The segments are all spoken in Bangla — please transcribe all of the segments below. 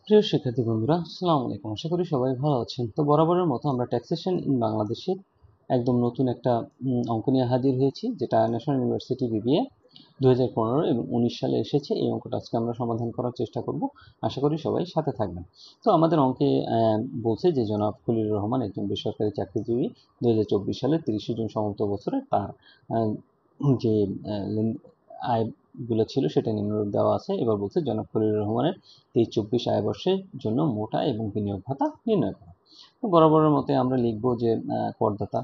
প্রিয় শিক্ষার্থী বন্ধুরা, আসসালামু আলাইকুম। আশা করি সবাই ভালো আছেন। তো বরাবরের মতো আমরা ট্যাক্সেশন ইন বাংলাদেশে একদম নতুন একটা অঙ্ক নিয়ে হাজির হয়েছি, যেটা ন্যাশনাল ইউনিভার্সিটি বিবিএ 2015 এবং 19 সালে এসেছে। এই অঙ্কটা আজকে আমরা সমাধান করার চেষ্টা করব। আশা করি সবাই সাথে থাকবেন। তো আমাদের অঙ্কে বলছে যে জনাব খলিলুর রহমান একজন বেসরকারি চাকরিজীবী, 2024 সালে 30 জুন সমস্ত বছরে তার যে আয়গুলো ছিল সেটা নিম্নরূপ দেওয়া আছে। এবার বলছে জনাব খলিলুর রহমানের 23-24 আয় বর্ষের জন্য মোট আয় এবং বিনিয়োগ ভাতা নির্ণয় করা। তো বরাবরের মতে আমরা লিখব যে করদাতা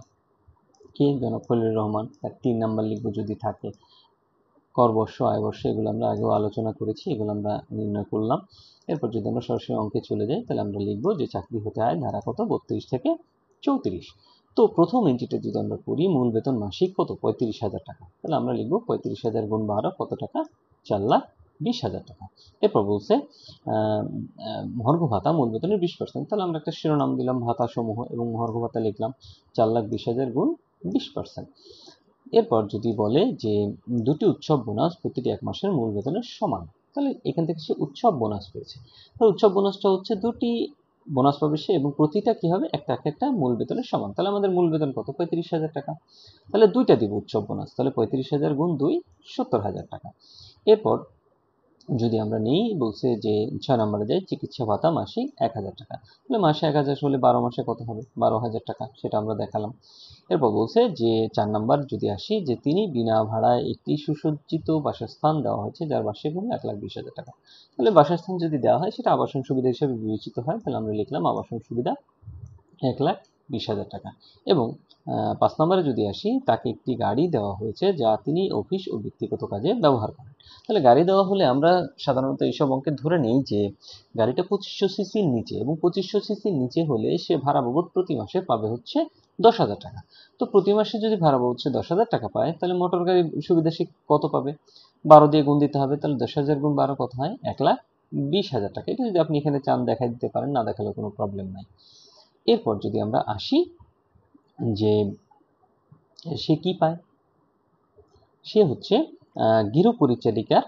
কে, জনাব খলিলুর রহমান। তার 3 নাম্বার লিখব যদি থাকে। কর বর্ষ, আয় বর্ষ এগুলো আমরা আগেও আলোচনা করেছি, এগুলো আমরা নির্ণয় করলাম। এরপর যদি আমরা সরাসরি অঙ্কে চলে যাই, তাহলে আমরা লিখব যে চাকরি হতে আয় ধারা কত, 32 থেকে 34। তো প্রথম এন্ট্রিটা যদি আমরা করি, মূল বেতন মাসিক কত, 35,000 টাকা। তাহলে আমরা লিখব 35,000 গুণ 12 কত টাকা, 4,20,000 টাকা। এরপর বলছে মহার্ঘ ভাতা মূল বেতনের 20%। তাহলে আমরা একটা শিরোনাম দিলাম ভাতা সমূহ এবং মহার্ঘ ভাতা লিখলাম 4,20,000 গুণ 20%। এরপর যদি বলে যে দুটি উৎসব বোনাস প্রতিটি 1 মাসের মূল বেতনের সমান, তাহলে এখান থেকে সে উৎসব বোনাস পেয়েছে। তাহলে উৎসব বোনাসটা হচ্ছে দুটি বোনাস পাবে সে, এবং প্রতিটা কি হবে, একটা একটা মূল বেতনের সমান। তাহলে আমাদের মূল বেতন কত, 35,000 টাকা। তাহলে দুইটা দিব উৎসব বোনাস, তাহলে 35,000 গুণ 2 70,000 টাকা। এরপর যদি আমরা নিই, বলছে যে 6 নম্বরে যাই, চিকিৎসা ভাতা মাসিক 1,000 টাকা। তাহলে মাসে 1,000 হলে 12 মাসে কত হবে, 12,000 টাকা, সেটা আমরা দেখালাম। এরপর বলছে যে 4 নাম্বার যদি আসি, যে তিনি বিনা ভাড়ায় একটি সুসজ্জিত বাসস্থান দেওয়া হয়েছে যার বার্ষিক মূল্য 1,20,000 টাকা। তাহলে বাসস্থান যদি দেওয়া হয় সেটা আবাসন সুবিধা হিসেবে বিবেচিত হয়। তাহলে আমরা লিখলাম আবাসন সুবিধা 1,20,000 টাকা। এবং 5 নম্বরে যদি আসি, তাকে একটি গাড়ি দেওয়া হয়েছে যা তিনি অফিস ও ব্যক্তিগত কাজে ব্যবহার করেন। তাহলে গাড়ি দেওয়া হলে আমরা সাধারণত এইসব অঙ্কে ধরে নিই যে গাড়িটা 2500 সিসির নিচে, এবং 2500 সিসির নিচে হলে সে ভাড়া বাবদ প্রতি মাসে পাবে হচ্ছে 10,000 টাকা। তো প্রতি মাসে যদি ভাড়া বাবদ সে 10,000 টাকা পায়, তাহলে মোটর গাড়ি সুবিধা সে কত পাবে, 12 দিয়ে গুণ দিতে হবে। তাহলে 10,000 গুণ 12 কত হয়, 1,20,000 টাকা। এটা যদি আপনি এখানে চান দেখাই দিতে পারেন, না দেখালেও কোনো প্রবলেম নাই। এরপর যদি আমরা আসি যে সে কি পায়, সে হচ্ছে গৃহ পরিচারিকার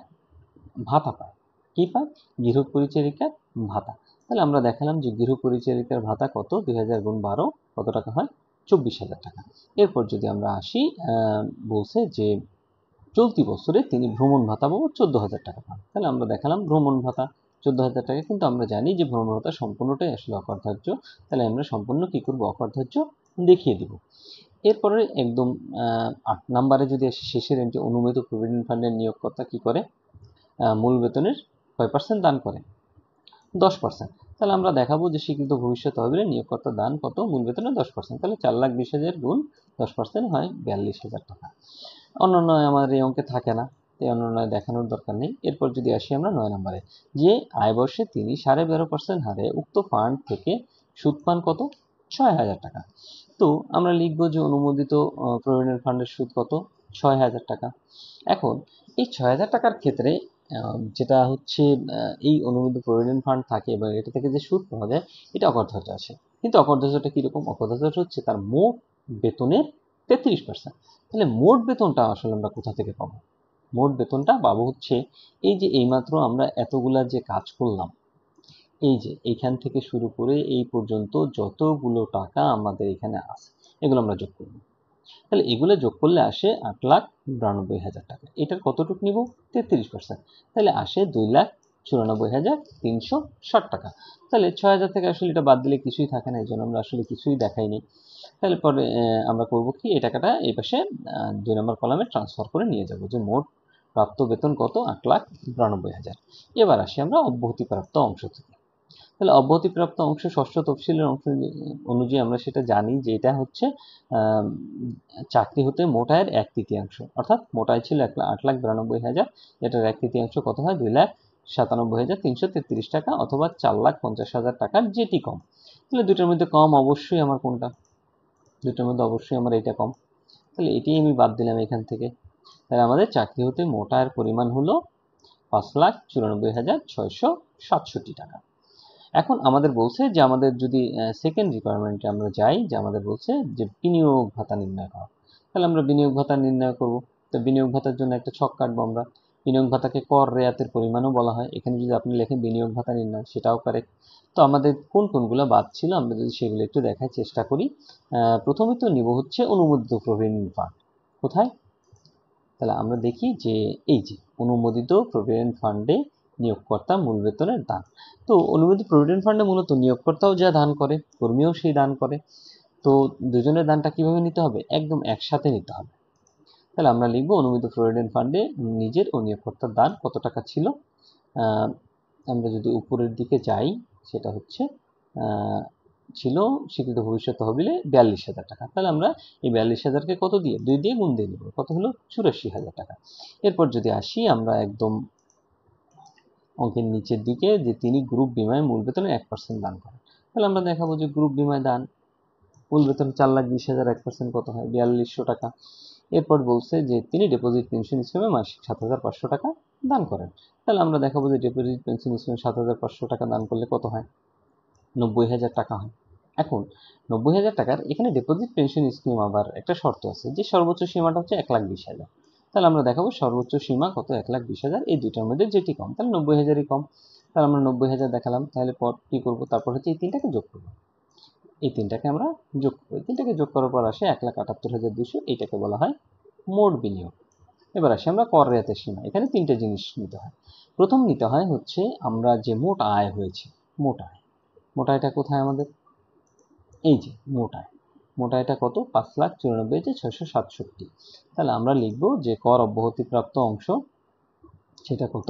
ভাতা পায়। কি পায়, গৃহ পরিচারিকার ভাতা। তাহলে আমরা দেখালাম যে গৃহ পরিচারিকার ভাতা কত, 2000 গুণ 12 কত টাকা হয়, 24,000 টাকা। এরপর যদি আমরা আসি, বলছে যে চলতি বছরে তিনি ভ্রমণ ভাতা বাবদ 14,000 টাকা পান। তাহলে আমরা দেখালাম ভ্রমণ ভাতা 14,000 টাকা, কিন্তু আমরা জানি যে ভ্রমণ ভাতা সম্পূর্ণটাই আসলে অকরধার্য। তাহলে আমরা সম্পূর্ণ কি করব, অকরধার্য দেখিয়ে দিব। এরপরে একদম 8 নাম্বারে যদি আসি, শেষের এন্ট্রি, অনুমোদিত প্রভিডেন্ট ফান্ডের নিয়োগকর্তা কি করে, মূল বেতনের কয় পার্সেন্ট দান করে, 10%। তাহলে আমরা দেখাবো যে স্বীকৃত ভবিষ্যৎ তহবিলে নিয়োগকর্তা দান কত, মূল বেতনের 10%। তাহলে 4,20,000 গুণ 10% হয় 42,000 টাকা। অন্যান্য আমার এই অঙ্কে থাকে না, এই অন্যান্য দেখানোর দরকার নেই। এরপর যদি আসি আমরা 9 নম্বরে, যে আয় বর্ষে তিনি 12.5% হারে উক্ত ফান্ড থেকে সুদ পান কত, 6,000 টাকা। তো আমরা লিখবো যে অনুমোদিত প্রভিডেন্ট ফান্ডের সুদ কত, 6,000 টাকা। এখন এই 6,000 টাকার ক্ষেত্রে যেটা হচ্ছে এই অনুমোদিত প্রভিডেন্ট ফান্ড থাকে এবং এটা থেকে যে সুদ পাওয়া যায়, এটা অকরধার্য আছে। কিন্তু অকরধার্যটা কিরকম, অকরধার্য হচ্ছে তার মোট বেতনের 33%। তাহলে মোট বেতনটা আসলে আমরা কোথা থেকে পাবো, মোট বেতনটা পাবো হচ্ছে এই যে এইমাত্র আমরা এতগুলা যে কাজ করলাম, এই যে এইখান থেকে শুরু করে এই পর্যন্ত যতগুলো টাকা আমাদের এখানে আছে, এগুলো আমরা যোগ করব। তাহলে এগুলো যোগ করলে আসে 8,92,000 টাকা। এটার কতটুকু নিব, 33%। তাহলে আসে 2,94,360 টাকা। তাহলে 6,000 থেকে আসলে এটা বাদ দিলে কিছুই থাকে না, এই জন্য আমরা আসলে কিছুই দেখাইনি। তাহলে পরে আমরা করব কি, এই টাকাটা এই পাশে 2 নম্বর কলামে ট্রান্সফার করে নিয়ে যাব, যে মোট প্রাপ্ত বেতন কত, 8,92,000। এবার আসি আমরা অব্যাহতিপ্রাপ্ত অংশ থেকে। তাহলে অব্যাহতিপ্রাপ্ত অংশ ষষ্ঠ তফসিলের অংশ অনুযায়ী আমরা সেটা জানি যে এটা হচ্ছে চাকরি হতে মোট আয়ের 1/3, অর্থাৎ মোট আয় ছিল 8,92,000, এটার 1/3 কত হয়, 2,97,333 টাকা, অথবা 4,50,000 টাকার যেটি কম। তাহলে দুটোর মধ্যে কম অবশ্যই আমার কোনটা, দুটোর মধ্যে অবশ্যই আমার এইটা কম। তাহলে এটি আমি বাদ দিলাম এখান থেকে। তাহলে আমাদের চাকরি হতে মোট আয়ের পরিমাণ হলো 5,94,667 টাকা। এখন আমাদের বলছে যে আমাদের যদি সেকেন্ড রিকোয়ারমেন্টে আমরা যাই, যে আমাদের বলছে যে বিনিয়োগ ভাতা নির্ণয় করা। তাহলে আমরা বিনিয়োগ ভাতা নির্ণয় করব। তো বিনিয়োগ ভাতার জন্য একটা ছক কাটবো আমরা। বিনিয়োগ ভাতাকে কর রেয়াতের পরিমাণও বলা হয়। এখানে যদি আপনি লেখেন বিনিয়োগ ভাতা নির্ণয়, সেটাও কারেক্ট। তো আমাদের কোনগুলো বাদ ছিল আমরা যদি সেগুলো একটু দেখার চেষ্টা করি। প্রথমে তো নিব হচ্ছে অনুমোদিত প্রভিডেন্ট ফান্ড। কোথায়? তাহলে আমরা দেখি যে এই যে অনুমোদিত প্রভিডেন্ট ফান্ডে নিয়োগকর্তা মূল বেতনের দান। তো অনুমোদিত প্রভিডেন্ট ফান্ডে মূলত নিয়োগকর্তাও যা দান করে, কর্মীও সেই দান করে। তো দুজনের দানটা কিভাবে নিতে হবে? একদম একসাথে নিতে হবে। তাহলে আমরা লিখব অনুমোদিত প্রভিডেন্ট ফান্ডে নিজের ও নিয়োগকর্তার দান কত টাকা ছিল। আমরা যদি উপরের দিকে যাই, সেটা হচ্ছে ছিল স্বীকৃত ভবিষ্যৎ তহবিলে 42,000 টাকা। তাহলে আমরা এই 42,000কে কত দিয়ে 2 দিয়ে গুণ দিয়ে নেব, কত হলো 84,000 টাকা। এরপর যদি আসি আমরা একদম অঙ্কের নিচের দিকে, যে তিনি গ্রুপ বিমায় মূল বেতনের 1% দান করেন। তাহলে আমরা দেখাবো যে গ্রুপ বিমায় দান মূল বেতন 4,20,000, 1% কত হয় 4200 টাকা। এরপর বলছে যে তিনি ডিপোজিট পেনশন স্কিমে মাসিক 7,500 টাকা দান করেন। তাহলে আমরা দেখাবো যে ডিপোজিট পেনশন স্কিমে 7,500 টাকা দান করলে কত হয়? 90,000 টাকা হয়। এখন 90,000 টাকার এখানে ডিপোজিট পেনশন স্কিম আবার একটা শর্ত আছে যে সর্বোচ্চ সীমাটা হচ্ছে 1,20,000। তাহলে আমরা দেখাবো সর্বোচ্চ সীমা কত 1,20,000, এই দুইটার মধ্যে যেটি কম, তাহলে 90,000ই কম। তাহলে আমরা 90,000 দেখালাম। তাহলে পর কি করব? তারপর হচ্ছে এই তিনটাকে যোগ করব। এই তিনটাকে আমরা যোগ করব। এই তিনটাকে যোগ করার পর আসে 1,78,200, এইটাকে বলা হয় মোট বিনিয়োগ। এবার আসি আমরা কর রেয়াতের সীমা। এখানে তিনটে জিনিস নিতে হয়। প্রথম নিতে হয় হচ্ছে আমরা যে মোট আয় হয়েছে, মোট আয়। মোট আয়টা কোথায় আমাদের? এই যে মোট আয়। মোট আয়টা কত? 5,94,667। তাহলে আমরা লিখব যে কর অব্যাহতিপ্রাপ্ত অংশ সেটা কত?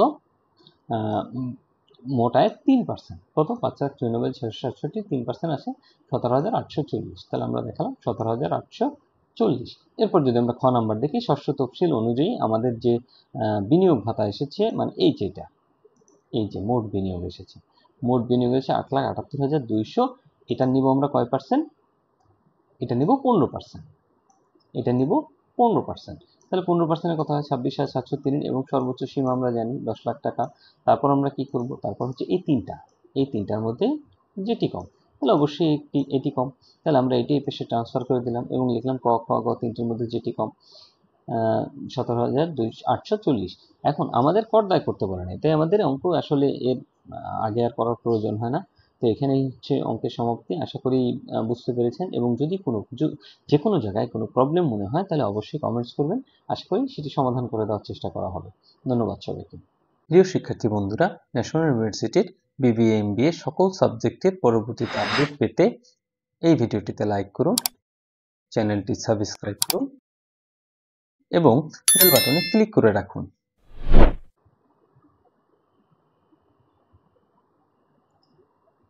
মোট আয়ের 3%। কত? 5,94,667, 3% আছে 17,840। তাহলে আমরা দেখালাম 17,840। এরপর যদি আমরা খ নাম্বার দেখি, ষষ্ঠ তফসিল অনুযায়ী আমাদের যে বিনিয়োগ ভাতা এসেছে, মানে এই যেটা, এই যে মোট বিনিয়োগ এসেছে, মোট বিনিয়োগ এসেছে 8,78,200। এটা নিব আমরা কয় পার্সেন্ট? এটা নিব 15%। এটা নিব 15%। তাহলে 15%-এর কথা হয় 26,703, এবং সর্বোচ্চ সীমা আমরা জানি 10 লাখ টাকা। তারপর আমরা কি করব? তারপর হচ্ছে এই তিনটার মধ্যে যেটি কম, তাহলে অবশ্যই এটি কম। তাহলে আমরা এটি এই পেশে ট্রান্সফার করে দিলাম এবং লিখলাম ক, খ, গ তিনটির মধ্যে যেটি কম 17,840। এখন আমাদের কর দায় করতে বলে নাই, তাই আমাদের অঙ্ক আসলে এর আগে আর করার প্রয়োজন হয় না। তো এখানেই হচ্ছে অঙ্কের সমাপ্তি। আশা করি বুঝতে পেরেছেন, এবং যদি যে কোনো জায়গায় কোনো প্রবলেম মনে হয় তাহলে অবশ্যই কমেন্টস করবেন। আশা করি সেটি সমাধান করে দেওয়ার চেষ্টা করা হবে। ধন্যবাদ সবাইকে। প্রিয় শিক্ষার্থী বন্ধুরা, ন্যাশনাল ইউনিভার্সিটির বিবিএ এমবিএ সকল সাবজেক্টের পরবর্তীতে আপডেট পেতে এই ভিডিওটিতে লাইক করুন, চ্যানেলটি সাবস্ক্রাইব করুন এবং বেল বাটনে ক্লিক করে রাখুন।